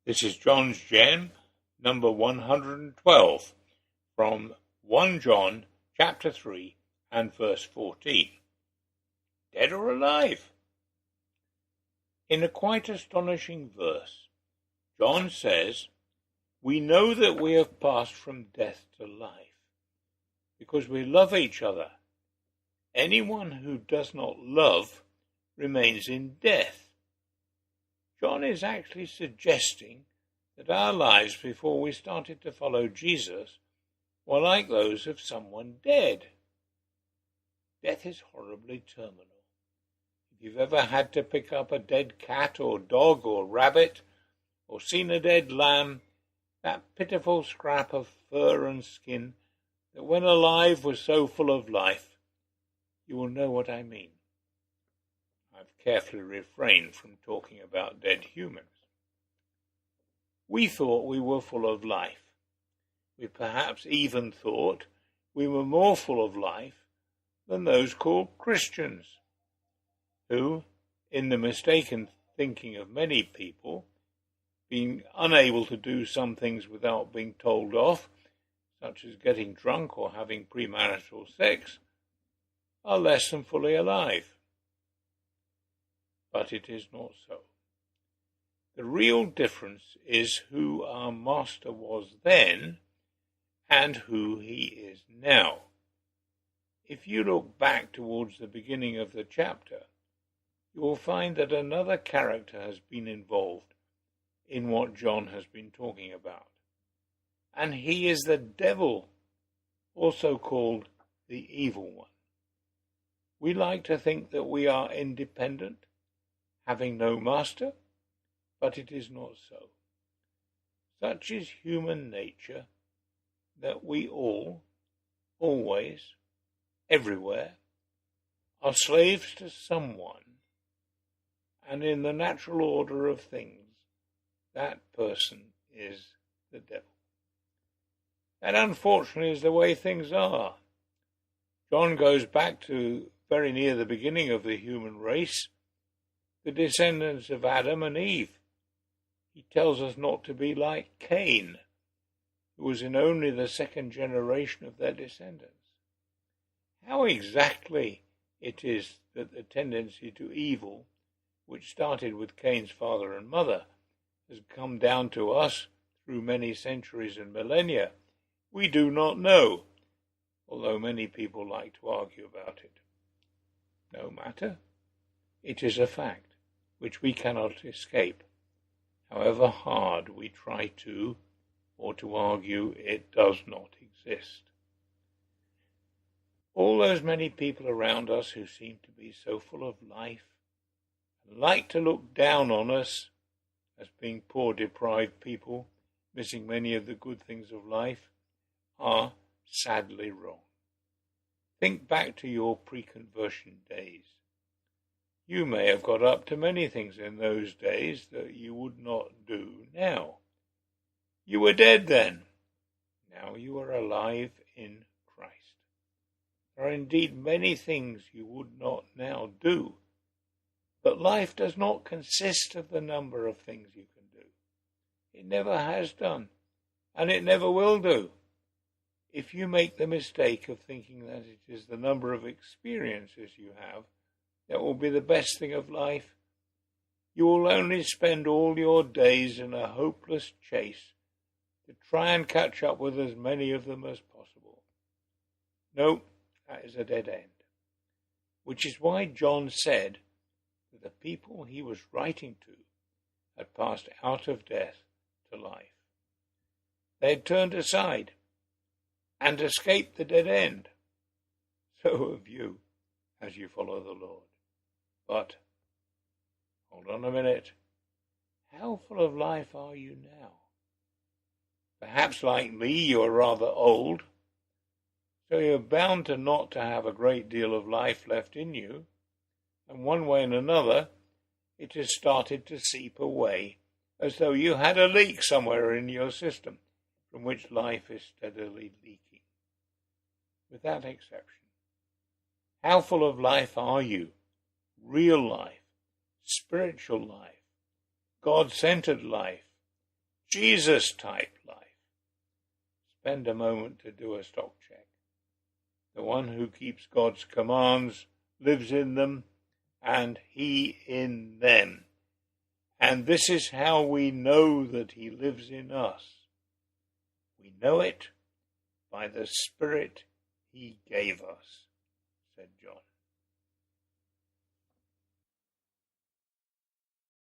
This is John's Gem, number 112, from 1 John chapter 3 and verse 14. Dead or alive? In a quite astonishing verse, John says, "We know that we have passed from death to life, because we love each other. Anyone who does not love remains in death." John is actually suggesting that our lives before we started to follow Jesus were like those of someone dead. Death is horribly terminal. If you've ever had to pick up a dead cat or dog or rabbit, or seen a dead lamb, that pitiful scrap of fur and skin that when alive was so full of life, you will know what I mean. I've carefully refrained from talking about dead humans. We thought we were full of life. We perhaps even thought we were more full of life than those called Christians, who, in the mistaken thinking of many people, being unable to do some things without being told off, such as getting drunk or having pre-marital sex, are less than fully alive. But it is not so. The real difference is who our Master was then and who he is now. If you look back towards the beginning of the chapter, you will find that another character has been involved in what John has been talking about. And he is the devil, also called the evil one. We like to think that we are independent, having no master, but it is not so. Such is human nature that we all, always, everywhere, are slaves to someone, and in the natural order of things, that person is the devil. That unfortunately is the way things are. John goes back to very near the beginning of the human race, the descendants of Adam and Eve. He tells us not to be like Cain, who was in only the second generation of their descendants. How exactly it is that the tendency to evil, which started with Cain's father and mother, has come down to us through many centuries and millennia, we do not know, although many people like to argue about it. No matter, it is a fact which we cannot escape, however hard we try to, or to argue it does not exist. All those many people around us who seem to be so full of life and like to look down on us as being poor deprived people, missing many of the good things of life, are sadly wrong. Think back to your pre-conversion days. You may have got up to many things in those days that you would not do now. You were dead then. Now you are alive in Christ. There are indeed many things you would not now do, but life does not consist of the number of things you can do. It never has done, and it never will do. If you make the mistake of thinking that it is the number of experiences you have that will be the best thing of life, you will only spend all your days in a hopeless chase to try and catch up with as many of them as possible. No, that is a dead end. Which is why John said that the people he was writing to had passed out of death to life. They had turned aside and escaped the dead end. So have you, as you follow the Lord. But, hold on a minute, how full of life are you now? Perhaps like me you are rather old, so you're bound to not to have a great deal of life left in you, and one way and another it has started to seep away, as though you had a leak somewhere in your system from which life is steadily leaking. With that exception, how full of life are you? Real life, spiritual life, God-centered life, Jesus-type life. Spend a moment to do a stock check. The one who keeps God's commands lives in them, and he in them. And this is how we know that he lives in us. We know it by the Spirit he gave us, said John.